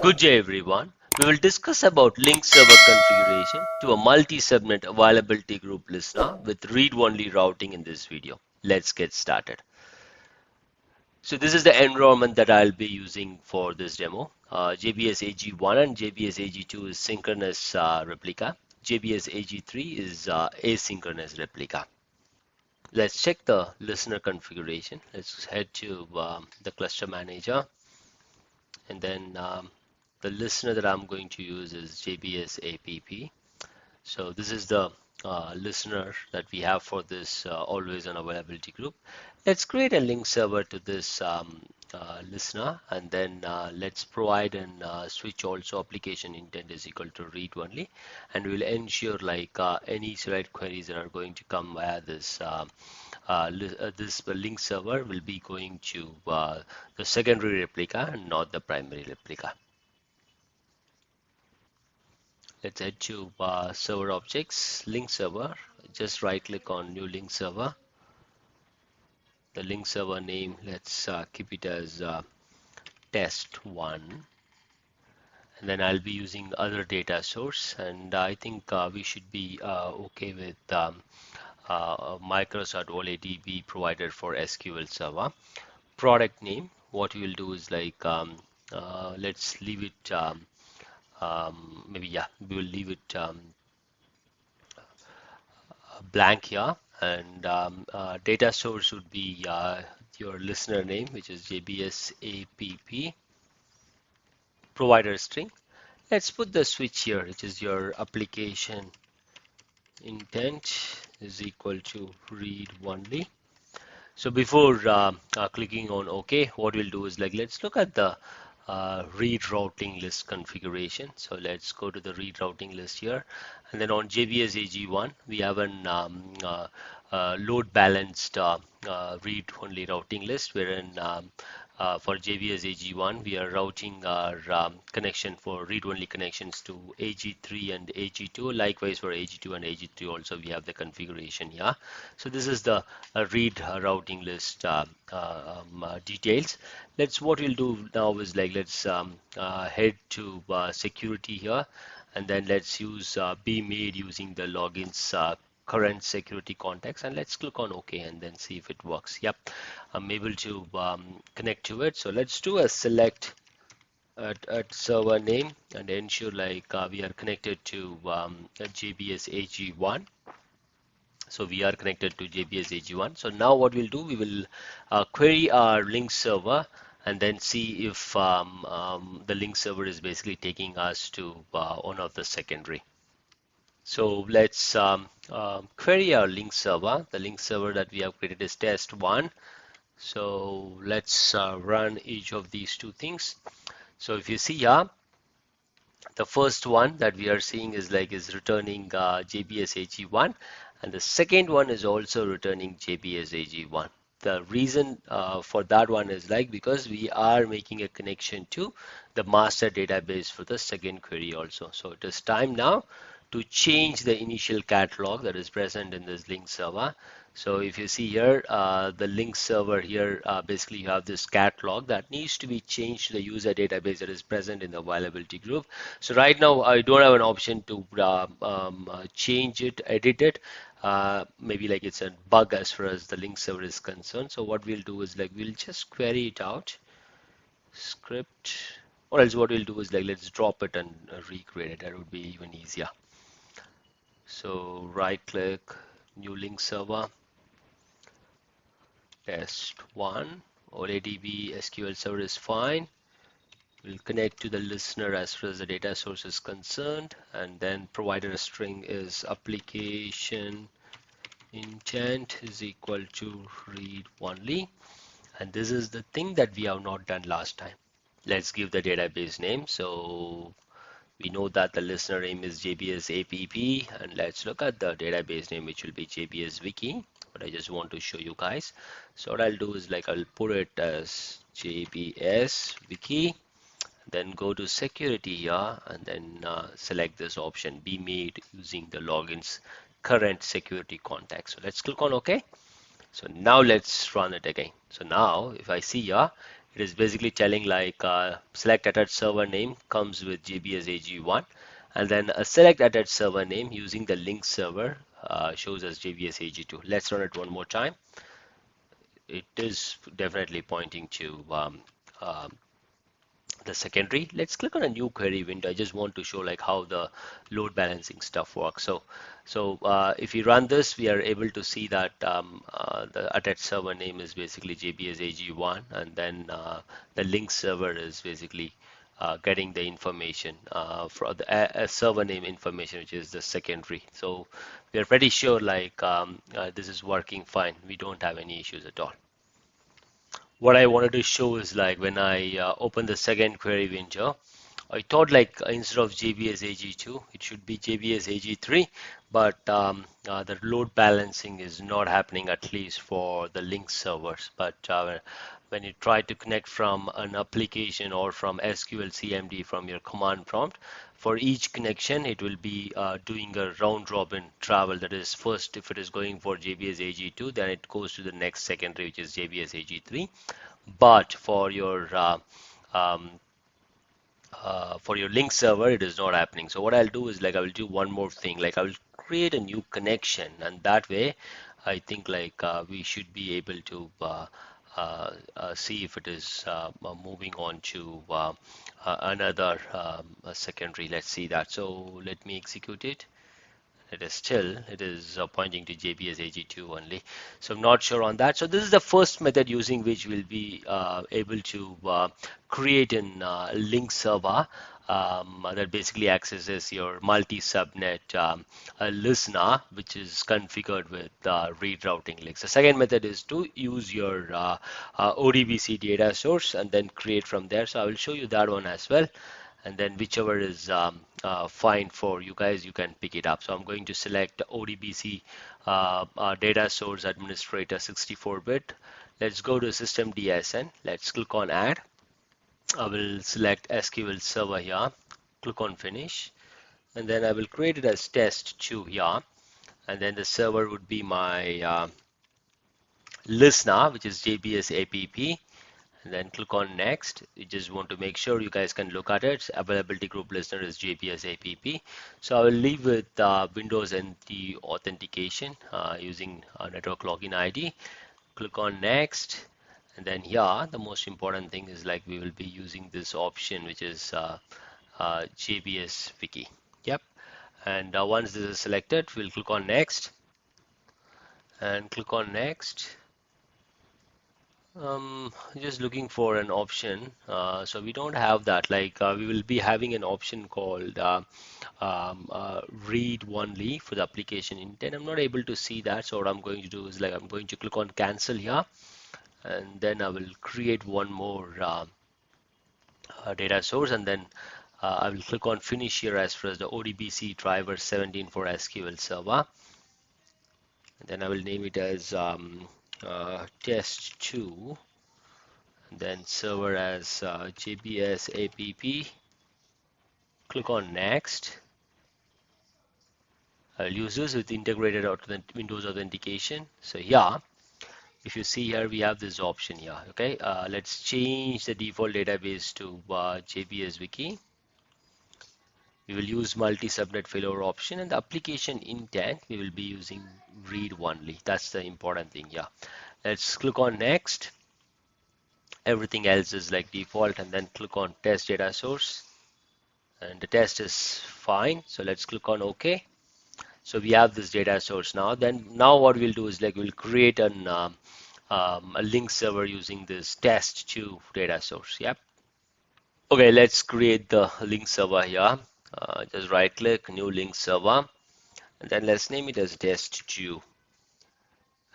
Good day everyone. We will discuss about link server configuration to a multi-subnet availability group listener with read-only routing in this video. Let's get started. So this is the environment that I'll be using for this demo. JBS AG1 and JBS AG2 is synchronous replica. JBS AG3 is asynchronous replica. Let's check the listener configuration. Let's head to the cluster manager, and then the listener that I'm going to use is JBS APP. So this is the listener that we have for this always on availability group. Let's create a link server to this listener, and then let's provide an switch also application intent is equal to read only, and we'll ensure like any select queries that are going to come via this this link server will be going to the secondary replica and not the primary replica. Let's head to server objects, link server. Just right click on new link server. The link server name, let's keep it as test1. And then I'll be using other data source, and I think we should be okay with Microsoft OLADB provided for SQL Server. Product name, what we will do is like let's leave it maybe yeah, we will leave it blank here, and data source would be your listener name, which is JBS APP. Provider string. Let's put the switch here, which is your application intent is equal to read only. So before clicking on OK, what we'll do is like let's look at the read routing list configuration. So let's go to the read routing list here, and then on JBS AG1 we have an load balanced read only routing list, wherein for JBS AG1 we are routing our connection for read only connections to AG3 and AG2. Likewise for AG2 and AG3 also we have the configuration here. So this is the read routing list details. What we'll do now is like let's head to security here, and then let's use be made using the logins current security context, and let's click on OK and then see if it works. Yep, I'm able to connect to it. So let's do a select at server name and ensure like we are connected to JBS AG1. So we are connected to JBS AG1. So now what we'll do, we will query our link server and then see if the link server is basically taking us to one of the secondary. So let's query our link server. The link server that we have created is test1. So let's run each of these two things. So if you see here, the first one that we are seeing is returning JBS AG1, and the second one is also returning JBS AG1. The reason for that one is because we are making a connection to the master database for the second query also. So it is time now to change the initial catalog that is present in this link server. So if you see here, the link server here, basically you have this catalog that needs to be changed to the user database that is present in the availability group. So right now I don't have an option to change it, edit it. Maybe it's a bug as far as the link server is concerned. So what we'll do is we'll just query it out, script, or else what we'll do is let's drop it and recreate it. That would be even easier. So right click, new link server, test1, OLADB SQL server is fine. We'll connect to the listener as far as the data source is concerned, and then provider string is application intent is equal to read only, and this is the thing that we have not done last time. Let's give the database name. So we know that the listener name is JBS APP, and let's look at the database name, which will be JBSWiki. But I just want to show you guys. So what I'll do is I'll put it as JBSWiki, then go to security here, and then select this option, be made using the logins current security context. So let's click on OK. So now let's run it again. So now if I see here, It is basically telling like select attached server name comes with JBSAG1, and then a select attached server name using the link server shows as JBSAG2. Let's run it one more time. It is definitely pointing to um, the secondary. Let's click on a new query window. I just want to show like how the load balancing stuff works. So if we run this, we are able to see that the attached server name is basically JBSAG1, and then the link server is basically getting the information for the server name information, which is the secondary. So we are pretty sure like this is working fine. We don't have any issues at all. What I wanted to show is like when I open the second query window, I thought like instead of JBS AG2, it should be JBS AG3, but the load balancing is not happening at least for the link servers. But when you try to connect from an application or from SQL CMD from your command prompt, for each connection, it will be doing a round robin travel. That is, first, if it is going for JBS AG2, then it goes to the next secondary, which is JBS AG3. But um, for your link server, it is not happening. So what I'll do is like I will do one more thing. Like I will create a new connection, and that way, I think like we should be able to see if it is moving on to another secondary. Let's see that. So let me execute it. It is pointing to JBS AG2 only. So I'm not sure on that. So this is the first method using which we'll be able to create an link server that basically accesses your multi-subnet listener, which is configured with read routing links. The second method is to use your ODBC data source and then create from there. So I will show you that one as well, and then whichever is fine for you guys, you can pick it up. So I'm going to select ODBC data source administrator 64-bit. Let's go to system DSN. Let's click on add. I will select SQL server here, click on finish, and then I will create it as test2 here, and then the server would be my listener, which is JBS APP, and then click on next. You just want to make sure you guys can look at it. Availability group listener is JBS APP. So I will leave with Windows and the authentication using network login ID. Click on next, and then here the most important thing is like we will be using this option, which is JBSWiki. Yep. And once this is selected, we'll click on next and click on next. Just looking for an option. So we don't have that. Like we will be having an option called read only for the application intent. I'm not able to see that. So what I'm going to do is like I'm going to click on cancel here, and then I will create one more data source, and then I will click on finish here as far as the ODBC driver 17 for SQL server. And then I will name it as test2, and then server as JBS APP. Click on next. I'll use this with integrated Windows authentication. So yeah, if you see here, we have this option here. Okay, let's change the default database to JBSWiki. We will use multi-subnet failover option, and the application intent we will be using read only. That's the important thing. Yeah, let's click on next. Everything else is like default, and then click on test data source, and the test is fine. So let's click on OK. So we have this data source now. Then now what we'll do is like we'll create a link server using this test2 data source. Yep. Okay, let's create the link server here. Just right click, new link server, and then let's name it as test2.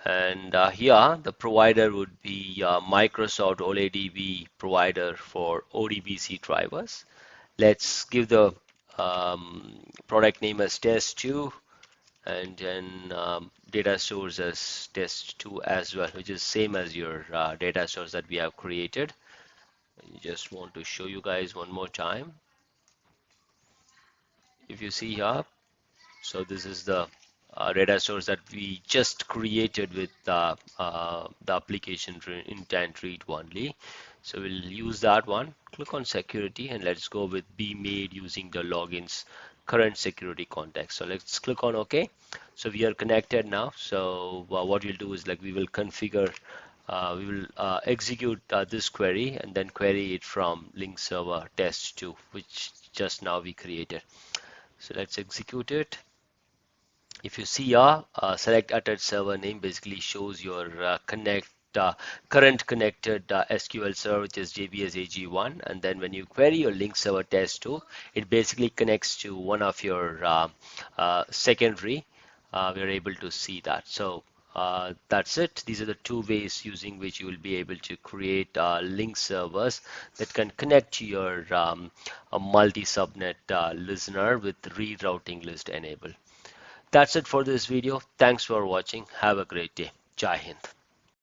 And here the provider would be Microsoft OLEDB provider for ODBC drivers. Let's give the product name as test2, and then data source as test2 as well, which is same as your data source that we have created. I just want to show you guys one more time. If you see here, so this is the data source that we just created with the application intent read only. So we'll use that one. Click on security and let's go with be made using the login's current security context. So let's click on OK. So we are connected now. So what we'll do is like we will configure, we will execute this query and then query it from link server test2, which just now we created. So let's execute it. If you see here, select attached server name basically shows your current connected SQL server, which is JBSWiki, and then when you query your link server test2, it basically connects to one of your secondary. We are able to see that. So that's it. These are the two ways using which you will be able to create link servers that can connect to your a multi-subnet listener with rerouting list enabled. That's it for this video. Thanks for watching. Have a great day. Jai Hind.